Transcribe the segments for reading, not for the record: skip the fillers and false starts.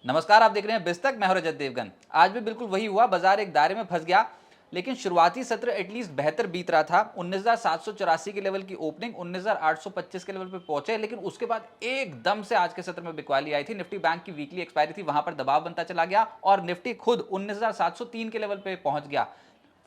नमस्कार, आप देख रहे हैं बिस्तक। मैं हूं रजत देवगन। आज भी बिल्कुल वही हुआ, बाजार एक दायरे में फंस गया। लेकिन शुरुआती सत्र एटलीस्ट बेहतर बीत रहा था। 19,784 के लेवल की ओपनिंग 19,825 के लेवल पे पहुंचे, लेकिन उसके बाद एकदम से आज के सत्र में बिकवाली आई थी। निफ्टी बैंक की वीकली एक्सपायरी थी, वहां पर दबाव बनता चला गया और निफ्टी खुद 19,703 के लेवल पे पहुंच गया।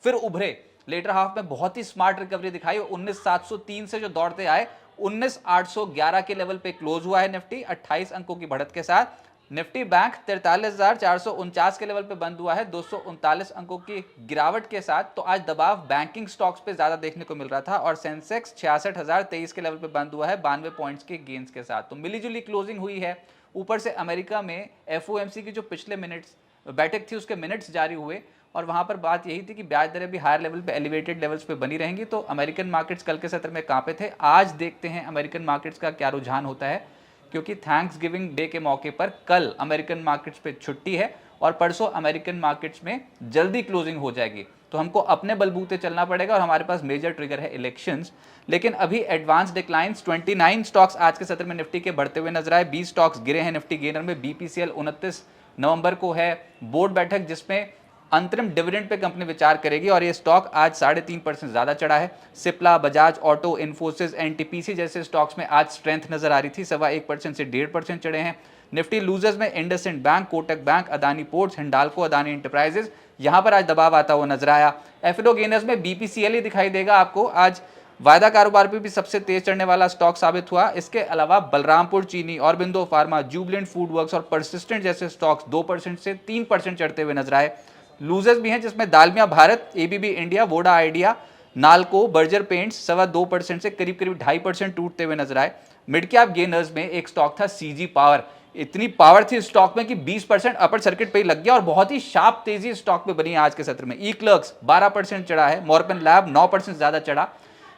फिर उभरे, लेटर हाफ में बहुत ही स्मार्ट रिकवरी दिखाई। 19,703 से जो दौड़ते आए 19,811 के लेवल पे क्लोज हुआ है निफ्टी 28 अंकों की बढ़त के साथ। निफ्टी बैंक 43,449 के लेवल पे बंद हुआ है 239 अंकों की गिरावट के साथ। तो आज दबाव बैंकिंग स्टॉक्स पे ज्यादा देखने को मिल रहा था और सेंसेक्स 66,023 के लेवल पे बंद हुआ है 92 पॉइंट्स के गेंस के साथ। तो मिलीजुली क्लोजिंग हुई है। ऊपर से अमेरिका में एफओएमसी की जो पिछले मिनट्स बैठक थी उसके मिनट्स जारी हुए और वहां पर बात यही थी कि ब्याज दरें भी हायर लेवल पे एलिवेटेड लेवल्स पे बनी रहेंगी। तो अमेरिकन मार्केट्स कल के सत्र में कांपे थे। आज देखते हैं अमेरिकन मार्केट्स का क्या रुझान होता है, क्योंकि थैंक्स गिविंग डे के मौके पर कल अमेरिकन मार्केट्स पे छुट्टी है और परसों अमेरिकन मार्केट्स में जल्दी क्लोजिंग हो जाएगी। तो हमको अपने बलबूते चलना पड़ेगा और हमारे पास मेजर ट्रिगर है इलेक्शंस। लेकिन अभी एडवांस डिक्लाइंस 29 स्टॉक्स आज के सत्र में निफ्टी के बढ़ते हुए नजर आए। 20 स्टॉक्स गिरे हैं निफ्टी गेनर में। बीपीसीएल 29 नवंबर को है बोर्ड बैठक, जिसमें अंतरिम डिविडेंड पे कंपनी विचार करेगी और ये स्टॉक आज 3.5% ज्यादा चढ़ा है। सिप्ला, बजाज ऑटो, इन्फोसिस, एनटीपीसी जैसे स्टॉक्स में आज स्ट्रेंथ नजर आ रही थी। 1.25% से 1.5% चढ़े हैं। निफ्टी लूजर्स में IndusInd bank, Kotak bank, Adani ports, Hindalco, Adani enterprises, यहां पर आज दबाव आता हुआ नजर आया। एफएलओ गेनर्स में बीपीसीएल ही दिखाई देगा आपको। आज वायदा कारोबार पे भी सबसे तेज चढ़ने वाला स्टॉक साबित हुआ। इसके अलावा बलरामपुर चीनी, ऑरबिंदो फार्मा, जुबलेंट फूडवर्क्स और परसिस्टेंट जैसे स्टॉक्स 2% से 3% चढ़ते हुए नजर आए। लूजर्स भी हैं जिसमें Dalmia Bharat, ABB India, Voda Idea, NALCO, Berger Paints 2.25% से करीब 2.5% टूटते हुए नजर आए। मिड कैप गेनर्स में एक स्टॉक था सीजी पावर। इतनी पावर थी स्टॉक में कि 20% अपर सर्किट पे ही लग गया और बहुत ही शार्प तेजी स्टॉक में बनी है आज के सत्र में। ई क्लर्क्स 12% चढ़ा है। मॉर्गन लैब 9% ज्यादा चढ़ा।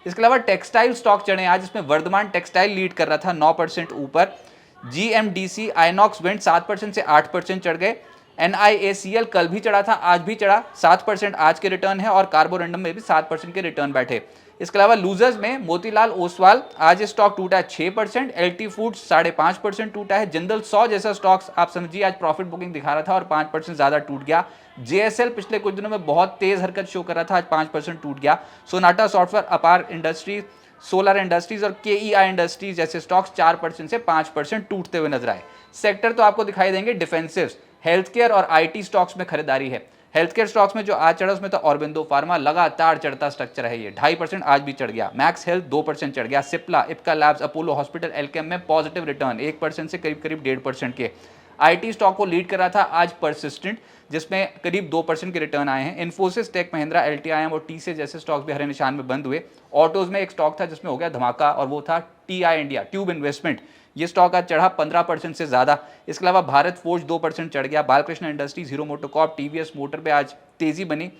इसके अलावा टेक्सटाइल स्टॉक चढ़े आज, जिसमें वर्धमान टेक्सटाइल लीड कर रहा था 9% ऊपर। जीएमडीसी, आइनॉक्स वेंट 7% से 8% चढ़ गए। NIACL कल भी चढ़ा था, आज भी चढ़ा। 7% आज के रिटर्न है और कार्बोरंडम में भी 7% के रिटर्न बैठे। इसके अलावा लूजर्स में मोतीलाल ओसवाल, आज स्टॉक टूटा है 6%। एलटी फूड्स 5.5% टूटा है। जिंदल 100 जैसा स्टॉक्स आप समझिए आज प्रॉफिट बुकिंग दिखा रहा था और 5% ज्यादा टूट गया। जेएसएल पिछले कुछ दिनों में बहुत तेज हरकत शो कर रहा था, आज 5% टूट गया। सोनाटा सॉफ्टवेयर, अपार इंडस्ट्रीज, सोलर इंडस्ट्रीज और केईआई इंडस्ट्रीज जैसे स्टॉक्स 4% से 5% टूटते हुए नजर आए। सेक्टर तो आपको दिखाई देंगे डिफेंसिव, हेल्थ केयर और आईटी स्टॉक्स में खरीदारी है। हेल्थ केयर स्टॉक्स में जो आज चढ़ा उसमें तो ऑरबिंदो फार्मा लगातार चढ़ता स्ट्रक्चर है। ये 2.5% आज भी चढ़ गया। मैक्स हेल्थ 2% चढ़ गया। Cipla, Ipca labs, Apollo hospital, Alkem में पॉजिटिव रिटर्न 1% से करीब 1.5% के। आईटी स्टॉक को लीड कर रहा था आज परसिस्टेंट, जिसमें करीब 2% के रिटर्न आए हैं। इन्फोसिस, टेक महिंद्रा, एलटीआईएम और टीसीए जैसे स्टॉक्स भी हरे निशान में बंद हुए। ऑटोज में एक स्टॉक था जिसमें हो गया धमाका और वो था टीआई इंडिया, ट्यूब इन्वेस्टमेंट। ये स्टॉक आज चढ़ा 15% से ज्यादा। इसके अलावा भारत फोर्ज 2% चढ़ गया। Balkrishna industries, hero MotoCorp, TVS motor पे आज तेजी बनी,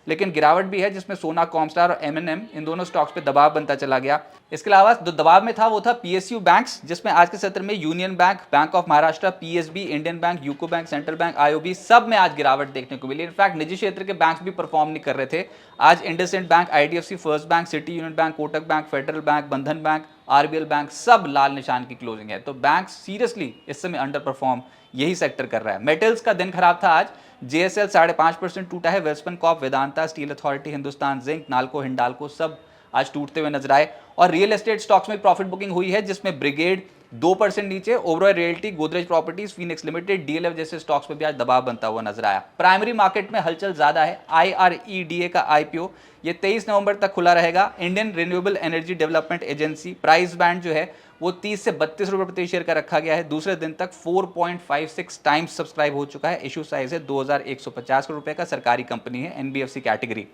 लेकिन गिरावट भी है जिसमें सोना, कॉमस्टार और एमएनएम, इन दोनों स्टॉक्स पे दबाव बनता चला गया। इसके अलावा जो दबाव में था वो था पीएसयू बैंक्स, जिसमें आज के सत्र में union bank, bank of Maharashtra, PSB, Indian bank, UCO bank, central bank, IOB, सब में आज गिरावट देखने को मिली। इनफैक्ट निजी क्षेत्र के बैंक्स भी परफॉर्म नहीं कर रहे थे आज। IndusInd bank, IDFC first bank, city union bank, Kotak bank, federal bank, बंधन बैंक, आरबीएल बैंक, सब लाल निशान की क्लोजिंग है। तो बैंक सीरियसली इस समय अंडर परफॉर्म यही सेक्टर कर रहा है। मेटल्स का दिन खराब था आज। जेएसएल 5.5% टूटा है। Welspun Corp, Vedanta, steel authority, Hindustan zinc, NALCO, Hindalco सब आज टूटते हुए नजर आए। और रियल एस्टेट स्टॉक्स में प्रॉफिट बुकिंग हुई है, जिसमें ब्रिगेड 2% नीचे, Oberoi realty, Godrej properties, Phoenix limited, DLF जैसे स्टॉक्स में भी आज दबाव बनता हुआ नजर आया। प्राइमरी मार्केट में हलचल ज्यादा है। IREDA का आईपीओ ये 23 नवंबर तक खुला रहेगा। Indian renewable energy development agency, price band जो है वो 30 से 32 रुपए प्रति शेयर का रखा गया है। दूसरे दिन तक 4.56 टाइम्स सब्सक्राइब हो चुका है। इशू साइज है 2,150 करोड़ रुपए का। सरकारी कंपनी है, एनबीएफसी कैटेगरी।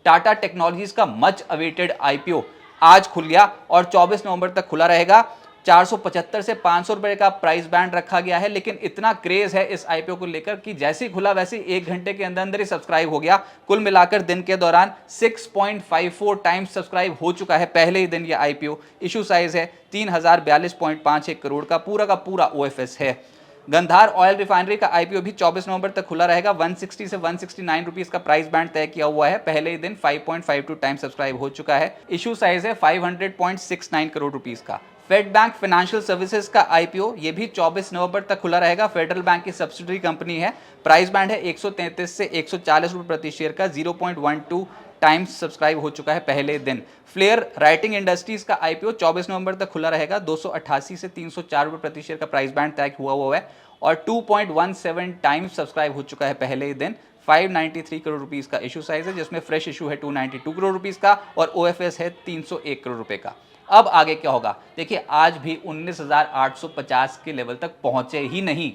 टाटा टेक्नोलॉजीज का मच अवेटेड आईपीओ आज खुल गया और 24 नवंबर तक खुला रहेगा। 475 से 500 रुपए का प्राइस बैंड रखा गया है, लेकिन इतना क्रेज है इस आईपीओ को लेकर कि जैसे ही खुला वैसे ही 1 घंटे के अंदर अंदर ही सब्सक्राइब हो गया। कुल मिलाकर दिन के दौरान 6.54 टाइम्स सब्सक्राइब हो चुका है पहले ही दिन। यह आईपीओ इशू साइज है 3042.51 करोड़ का पूरा ओएफएस है। गंधार ऑयल रिफाइनरी का आईपीओ भी 24 नवंबर तक खुला रहेगा। 160 से 169 रुपीस का प्राइस बैंड तय किया हुआ है। पहले ही दिन 5.52 टाइम सब्सक्राइब हो चुका है। इशू साइज है 500.69 करोड़ रुपीस का। फेड बैंक फाइनेंशियल सर्विसेज का आईपीओ ये भी 24 नवंबर तक खुला रहेगा। फेडरल बैंक की सब्सिडरी कंपनी है। प्राइस बैंड है 133 से 140 रुपए प्रति शेयर का। 0.12 टाइम्स सब्सक्राइब हो चुका है पहले दिन। फ्लेयर राइटिंग इंडस्ट्रीज का आईपीओ 24 नवंबर तक खुला रहेगा। 288 से 304 रुपए प्रति शेयर का प्राइस बैंड तय हुआ है और 2.17 टाइम्स सब्सक्राइब हो चुका है पहले ही दिन। 593 करोड़ रुपीस का इशू साइज है, जिसमें फ्रेश इशू है 292 करोड़ रुपीस का और ओएफएस है 301 करोड़ रुपए का। अब आगे क्या होगा देखिए, आज भी 19,850 के लेवल तक पहुंचे ही नहीं।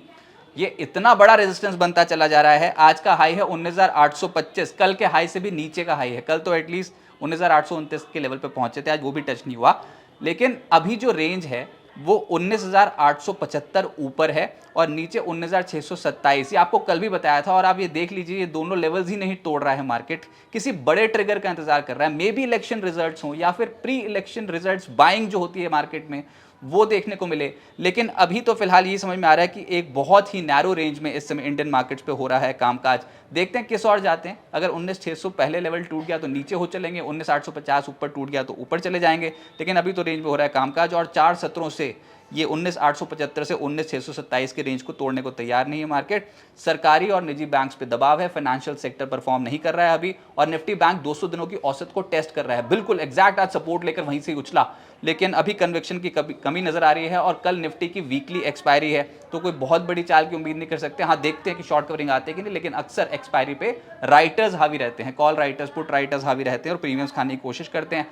ये इतना बड़ा रेजिस्टेंस बनता चला जा रहा है। आज का हाई है 19,825, कल के हाई से भी नीचे का हाई है। कल तो एटलीस्ट 19,829 के लेवल पे पहुंचे थे, आज वो भी टच नहीं हुआ। लेकिन अभी जो रेंज है वो 19,875 ऊपर है और नीचे 19,627। ये आपको कल भी बताया था और आप ये देख लीजिए, ये दोनों लेवल्स ही नहीं तोड़ रहा है। मार्केट किसी बड़े ट्रिगर का इंतजार कर रहा है। मे बी इलेक्शन रिजल्ट्स हो या फिर प्री इलेक्शन रिजल्ट्स, बाइंग जो होती है मार्केट में वो देखने को मिले। लेकिन अभी तो फिलहाल ये समझ में आ रहा है कि एक बहुत ही नैरो रेंज में इस समय इंडियन मार्केट्स पे हो रहा है कामकाज। देखते हैं किस ओर जाते हैं। अगर 19,600 पहले लेवल टूट गया तो नीचे हो चलेंगे, 19,850 ऊपर टूट गया तो ऊपर चले जाएंगे। लेकिन अभी तो रेंज में हो रहा है कामकाज और 4 सत्रों से ये 19,875 से 19,627 के रेंज को तोड़ने को तैयार नहीं है मार्केट। सरकारी और निजी बैंक्स पे दबाव है, फाइनेंशियल सेक्टर परफॉर्म नहीं कर रहा है अभी और निफ्टी बैंक 200 दिनों की औसत को टेस्ट कर रहा है। बिल्कुल एग्जैक्ट आज सपोर्ट लेकर वहीं से उछला, लेकिन अभी कन्विक्शन की कमी नजर आ रही है और कल निफ्टी की वीकली एक्सपायरी है तो कोई बहुत बड़ी चाल की उम्मीद नहीं कर सकते। हाँ, देखते हैं कि शॉर्ट कवरिंग आते हैं कि नहीं, लेकिन अक्सर एक्सपायरी पे राइटर्स हावी रहते हैं, कॉल राइटर्स, पुट राइटर्स हावी रहते हैं और प्रीमियम्स खाने की कोशिश करते हैं।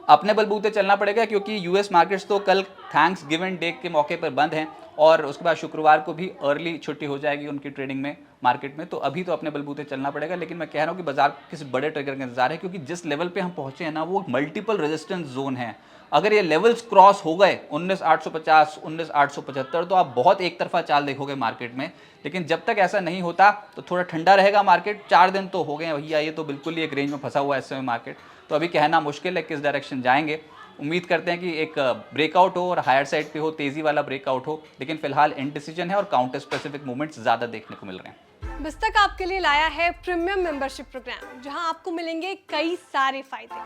अपने बलबूते चलना पड़ेगा क्योंकि यूएस मार्केट्स तो कल थैंक्स गिवन डे के मौके पर बंद हैं और उसके बाद शुक्रवार को भी अर्ली छुट्टी हो जाएगी उनकी ट्रेडिंग में, मार्केट में। तो अभी तो अपने बलबूते चलना पड़ेगा। लेकिन मैं कह रहा हूँ कि बाजार किसी बड़े ट्रिगर का इंतजार है क्योंकि जिस लेवल पे हम पहुंचे हैं ना, वो मल्टीपल रेजिस्टेंस जोन है। अगर ये लेवल्स क्रॉस हो गए 19,850, 19,875 तो आप बहुत एक तरफा चाल देखोगे मार्केट में। लेकिन जब तक ऐसा नहीं होता तो थोड़ा ठंडा रहेगा मार्केट। 4 दिन तो हो गए भैया, ये तो बिल्कुल ही एक रेंज में फंसा हुआ है इस समय मार्केट। तो अभी कहना मुश्किल है किस डायरेक्शन जाएंगे। उम्मीद करते हैं कि एक ब्रेकआउट हो और हायर साइड पे हो, तेजी वाला ब्रेकआउट हो। लेकिन फिलहाल इनडिसीजन है और काउंटर स्पेसिफिक मूवमेंट्स ज्यादा देखने को मिल रहे हैं। बिस्तक आपके लिए लाया है प्रीमियम मेंबरशिप प्रोग्राम, जहां आपको मिलेंगे कई सारे फायदे,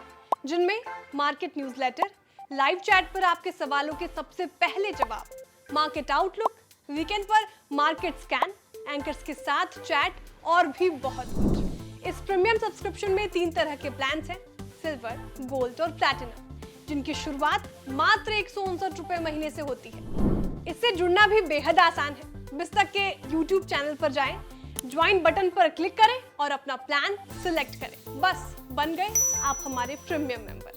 जिनमें मार्केट न्यूज़लेटर, लाइव चैट पर आपके सवालों के सबसे पहले जवाब, मार्केट आउटलुक, वीकेंड पर मार्केट स्कैन, एंकर्स के साथ चैट और भी बहुत कुछ। इस प्रीमियम सब्सक्रिप्शन में 3 तरह के प्लान्स हैं, सिल्वर, गोल्ड और प्लैटिनम, जिनकी शुरुआत मात्र 159 रुपए महीने से होती है। इससे जुड़ना भी बेहद आसान है। बिस्तक के YouTube चैनल पर जाएं, ज्वाइन बटन पर क्लिक करें और अपना प्लान सिलेक्ट करें। बस बन गए आप हमारे प्रीमियम मेंबर।